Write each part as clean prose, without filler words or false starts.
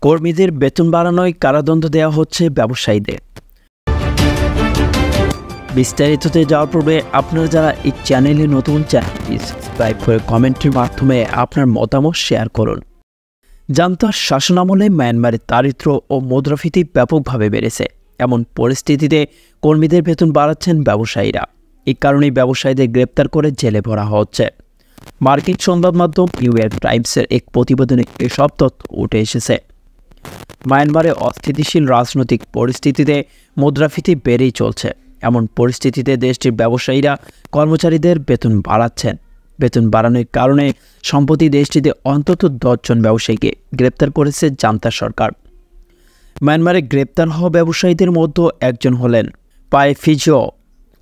কর্মীদের বেতন বাড়ানোয় কারাদণ্ড দেওয়া হচ্ছে ব্যবসায়ীদের। বিস্তারিততে যাওয়ার পূর্বে আপনারা যারা এই চ্যানেলে নতুন, চ্যানেলটি সাবস্ক্রাইব করে কমেন্টের মাধ্যমে আপনার মতামত শেয়ার করুন। জান্তার শাসনামলে মায়ানমারের দারিদ্র্য ও মুদ্রাস্ফীতি ব্যাপকভাবে বেড়েছে। এমন পরিস্থিতিতে কর্মীদের বেতন বাড়াচ্ছেন ব্যবসায়ীরা। এই কারণেই ব্যবসায়ীদের গ্রেপ্তার করে জেলে ভরা হচ্ছে। মার্কিন সংবাদ মাধ্যম নিউ ইয়র্ক টাইমসের এক প্রতিবেদনে এসব তথ্য উঠে এসেছে। মায়ানমারে অস্থিতিশীল রাজনৈতিক পরিস্থিতিতে মুদ্রাস্ফীতি বেড়েই চলছে। এমন পরিস্থিতিতে দেশটির ব্যবসায়ীরা কর্মচারীদের বেতন বাড়াচ্ছেন। বেতন বাড়ানোর কারণে সম্প্রতি দেশটিতে অন্তত 10 জন ব্যবসায়ীকে গ্রেপ্তার করেছে জান্তা সরকার। মায়ানমারে গ্রেপ্তার হওয়া ব্যবসায়ীদের মধ্যে একজন হলেন পায়ে ফিজিও।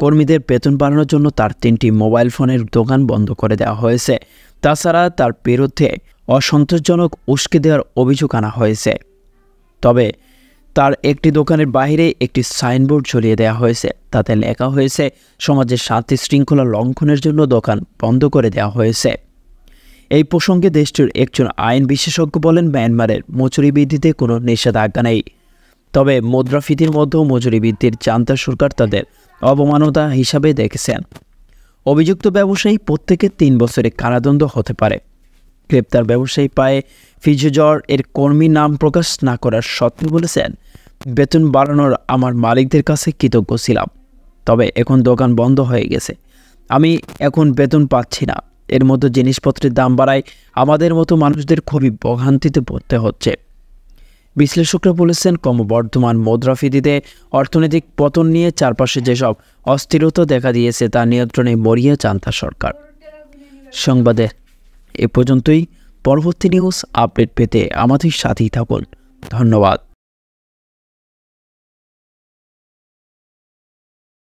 কর্মীদের বেতন বাড়ানোর জন্য তার 3টি মোবাইল ফোনের দোকান বন্ধ করে দেওয়া হয়েছে। তাছাড়া তার বিরুদ্ধে অসন্তোষজনক উস্কে দেওয়ার অভিযোগ আনা হয়েছে। তবে তার একটি দোকানের বাইরে একটি সাইনবোর্ড ঝুলিয়ে দেওয়া হয়েছে। তাতে লেখা হয়েছে, সমাজের শান্তি শৃঙ্খলা লঙ্ঘনের জন্য দোকান বন্ধ করে দেওয়া হয়েছে। এই প্রসঙ্গে দেশটির একজন আইন বিশেষজ্ঞ বলেন, মায়ানমারের মজুরি বৃদ্ধিতে কোনো নিষেধাজ্ঞা নেই। তবে মুদ্রাস্ফীতির মধ্যেও মজুরি বৃদ্ধির জান্তা সরকার তাদের অবমাননা হিসাবে দেখেছেন। অভিযুক্ত ব্যবসায়ী প্রত্যেকে 3 বছরের কারাদণ্ড হতে পারে। গ্রেপ্তার ব্যবসায়ী পায়ে ফিজিওর এর কর্মী নাম প্রকাশ না করার সত্ত্বেও বলেছেন, বেতন বাড়ানোর আমার মালিকদের কাছে কৃতজ্ঞ ছিলাম। তবে এখন দোকান বন্ধ হয়ে গেছে। আমি এখন বেতন পাচ্ছি না। এর মধ্যে জিনিসপত্রের দাম বাড়ায় আমাদের মতো মানুষদের খুবই ভোগান্তিতে পড়তে হচ্ছে। বিশ্লেষকরা বলেছেন, ক্রমবর্ধমান মুদ্রাস্ফীতিতে অর্থনৈতিক পতন নিয়ে চারপাশে যেসব অস্থিরতা দেখা দিয়েছে তা নিয়ন্ত্রণে মরিয়া জান্তা সরকার। সংবাদে এ পর্যন্তই। পরবর্তী নিউজ আপডেট পেতে আমাদের সাথেই থাকুন। ধন্যবাদ।